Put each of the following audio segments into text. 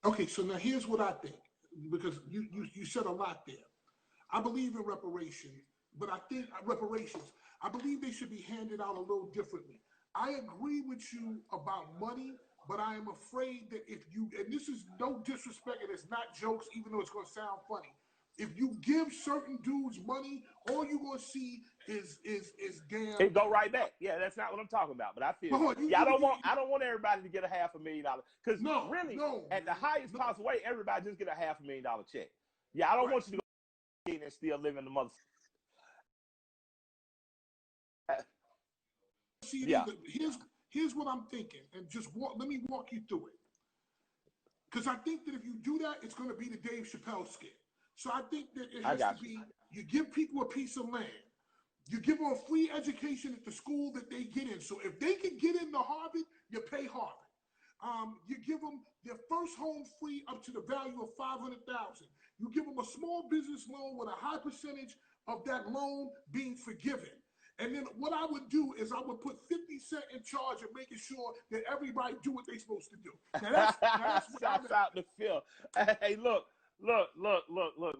Okay, so now here's what I think, because you said a lot there. I believe in reparations, but I think I believe they should be handed out a little differently. I agree with you about money, but I am afraid that if you, and this is no disrespect and it's not jokes, even though it's going to sound funny. If you give certain dudes money, all you're going to see is damn. It go right back. Yeah, that's not what I'm talking about. But I feel, I don't want everybody to get $500,000 because really, at the highest possible way, everybody just get a $500,000 check. Yeah, I don't want you to go and still live in the mother. See, here's what I'm thinking, and just let me walk you through it. Because I think that if you do that, it's going to be the Dave Chappelle skit. So I think that it has to be, you give people a piece of land. You give them a free education at the school that they get in. So if they can get into Harvard, you pay Harvard. You give them their first home free up to the value of $500,000. You give them a small business loan with a high percentage of that loan being forgiven. And then what I would do is I would put 50 Cent in charge of making sure that everybody do what they're supposed to do. Now that's what Shots out the field. Hey, look,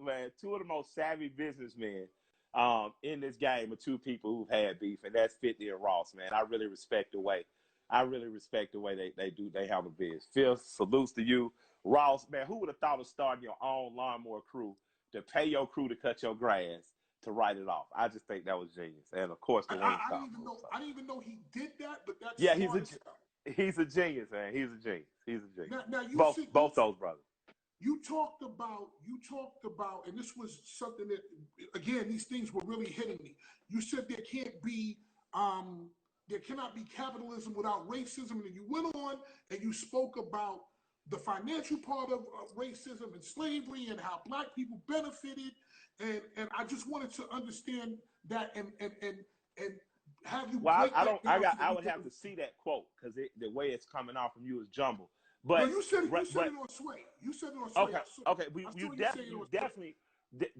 man. Two of the most savvy businessmen in this game are two people who've had beef, and that's 50 and Ross, man. I really respect the way they handle business. Phil, salutes to you. Ross, man, who would have thought of starting your own lawnmower crew to pay your crew to cut your grass to write it off? I just think that was genius. And of course, I didn't even know he did that, but that's he's a genius, man. He's a genius. Now both those brothers. You talked about, and this was something that, again, these things were really hitting me. You said there cannot be capitalism without racism, and then you went on and you spoke about the financial part of racism and slavery and how Black people benefited, and I just wanted to understand that and have you. Well, I would have to see that quote because the way it's coming off from you is jumbled. But no, you said it on Sway. You said it on Sway. Okay.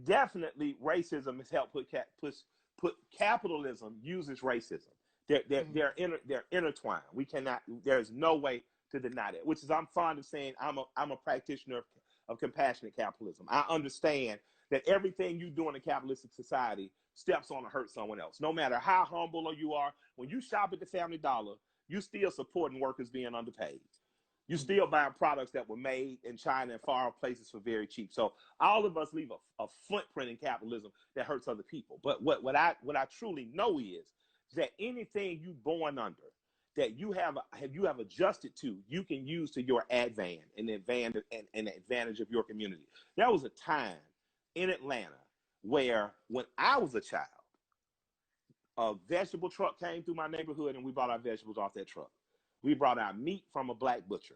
Definitely, racism has helped put capitalism uses racism. They're intertwined. We cannot. There's no way to deny that. Which is, I'm fond of saying, I'm a practitioner of compassionate capitalism. I understand that everything you do in a capitalistic society steps on to hurt someone else. No matter how humble you are, when you shop at the Family Dollar, you still supporting workers being underpaid. You still buying products that were made in China and far places for very cheap. So all of us leave a footprint in capitalism that hurts other people. But what I truly know is that anything you born under that you have adjusted to, you can use to your advantage and advantage of your community. There was a time in Atlanta where when I was a child, a vegetable truck came through my neighborhood and we bought our vegetables off that truck. We brought our meat from a Black butcher.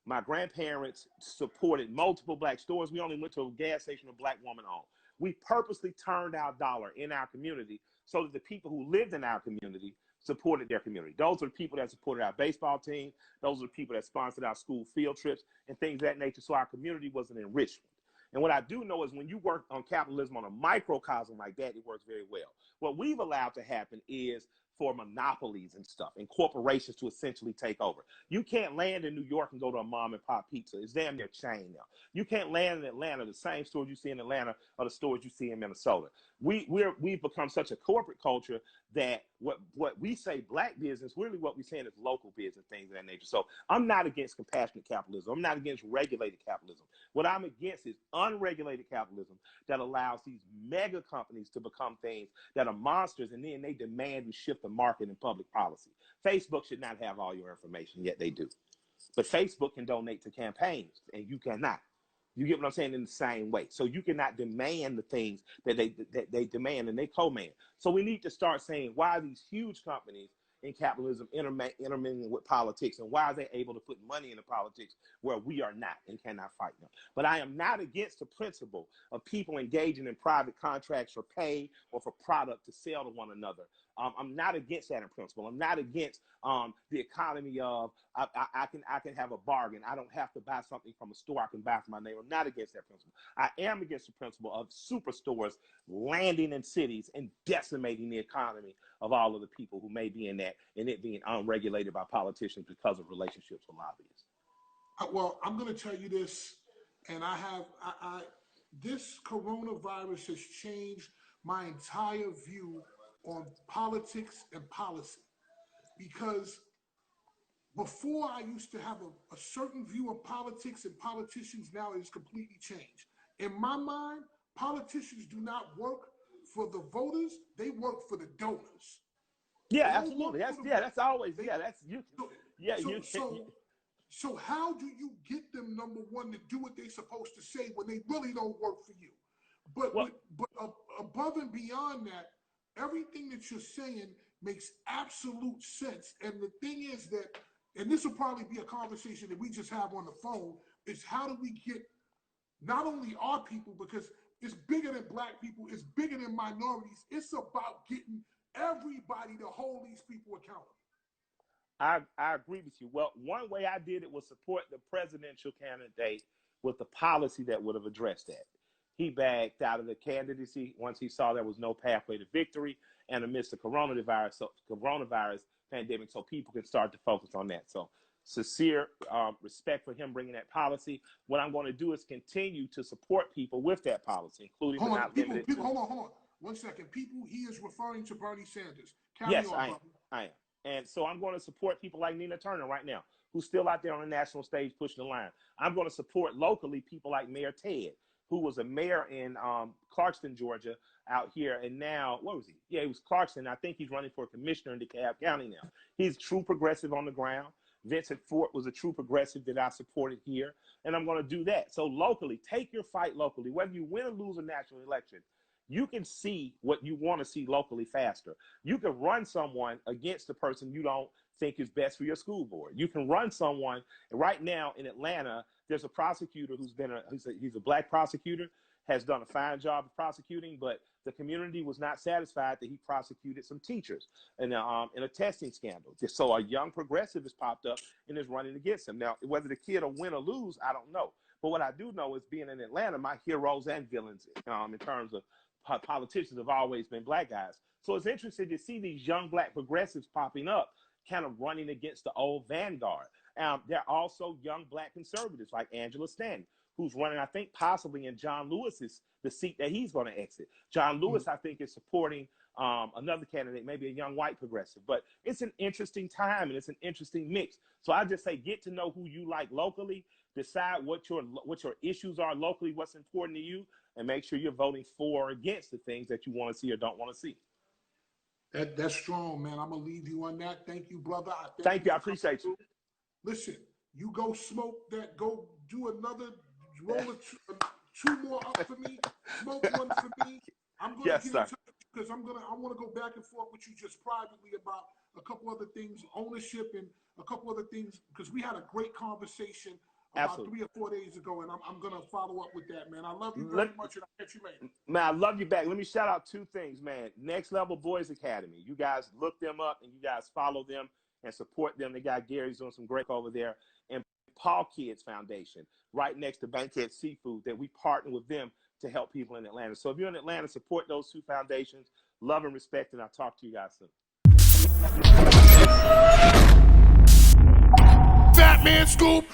My grandparents supported multiple Black stores. We only went to a gas station a Black woman owned. We purposely turned our dollar in our community so that the people who lived in our community supported their community. Those are the people that supported our baseball team. Those are the people that sponsored our school field trips and things of that nature. So our community was an enrichment. And what I do know is when you work on capitalism on a microcosm like that, it works very well. What we've allowed to happen is for monopolies and stuff and corporations to essentially take over. You can't land in New York and go to a mom and pop pizza. It's damn near chain now. You can't land in Atlanta, the same stores you see in Atlanta are the stores you see in Minnesota. We've become such a corporate culture that what we say Black business, really what we're saying is local business, things of that nature. So I'm not against compassionate capitalism. I'm not against regulated capitalism. What I'm against is unregulated capitalism that allows these mega companies to become things that are monsters, and then they demand you shift the market and public policy. Facebook should not have all your information, yet they do. But Facebook can donate to campaigns, and you cannot. You get what I'm saying? In the same way. So you cannot demand the things that they demand and they command. So we need to start saying why these huge companies in capitalism intermingling with politics, and why are they able to put money into politics where we are not and cannot fight them. But I am not against the principle of people engaging in private contracts for pay or for product to sell to one another. I'm not against that in principle. I'm not against the economy of I can have a bargain. I don't have to buy something from a store I can buy from my neighbor. I'm not against that principle. I am against the principle of superstores landing in cities and decimating the economy of all of the people who may be in that, and it being unregulated by politicians because of relationships with lobbyists. Well, I'm going to tell you this, and this coronavirus has changed my entire view on politics and policy, because before I used to have a certain view of politics and politicians. Now it's completely changed. In my mind, politicians do not work for the voters; they work for the donors. Yeah, absolutely. That's always that's you. So how do you get them, number one, to do what they're supposed to say when they really don't work for you? But above and beyond that, everything that you're saying makes absolute sense. And the thing is that, and this will probably be a conversation that we just have on the phone, is how do we get not only our people, because it's bigger than black people, it's bigger than minorities. It's about getting everybody to hold these people accountable. I agree with you. Well, one way I did it was support the presidential candidate with a policy that would have addressed that. He backed out of the candidacy once he saw there was no pathway to victory and amidst the coronavirus pandemic, so people can start to focus on that. So sincere respect for him bringing that policy. What I'm going to do is continue to support people with that policy, including hold on. 1 second. People, he is referring to Bernie Sanders. Yes, I am. And so I'm going to support people like Nina Turner right now, who's still out there on the national stage pushing the line. I'm going to support locally people like Mayor Ted, who was a mayor in Clarkston, Georgia, out here. And now, what was he? Yeah, he was Clarkston. I think he's running for a commissioner in DeKalb County now. He's true progressive on the ground. Vincent Fort was a true progressive that I supported here. And I'm going to do that. So locally, take your fight locally. Whether you win or lose a national election, you can see what you want to see locally faster. You can run someone against the person you don't think is best for your school board. You can run someone. Right now in Atlanta, there's a prosecutor he's a black prosecutor, has done a fine job of prosecuting, but the community was not satisfied that he prosecuted some teachers in a testing scandal. So a young progressive has popped up and is running against him. Now, whether the kid will win or lose, I don't know. But what I do know is, being in Atlanta, my heroes and villains in terms of politicians have always been black guys. So it's interesting to see these young black progressives popping up, kind of running against the old vanguard. There are also young black conservatives like Angela Stanton, who's running, I think, possibly in John Lewis's, the seat that he's going to exit. John Lewis, I think, is supporting another candidate, maybe a young white progressive. But it's an interesting time, and it's an interesting mix. So I just say, get to know who you like locally, decide what your issues are locally, what's important to you, and make sure you're voting for or against the things that you want to see or don't want to see. That's strong, man. I'm going to leave you on that. Thank you, brother. Thank you. I appreciate you. Listen, you go smoke that. Go do another, roll two more up for me. Smoke one for me. I'm going to get in touch because I want to go back and forth with you just privately about a couple other things, ownership and a couple other things, because we had a great conversation about 3 or 4 days ago, and I'm going to follow up with that, man. I love you very much, and I'll catch you later. Man, I love you back. Let me shout out 2 things, man. Next Level Boys Academy. You guys look them up, and you guys follow them and support them. They got Gary's doing some great over there. And Paul Kids Foundation, right next to Bankhead Seafood, that we partner with them to help people in Atlanta. So if you're in Atlanta, support those 2 foundations. Love and respect, and I'll talk to you guys soon. Fatman Scoop.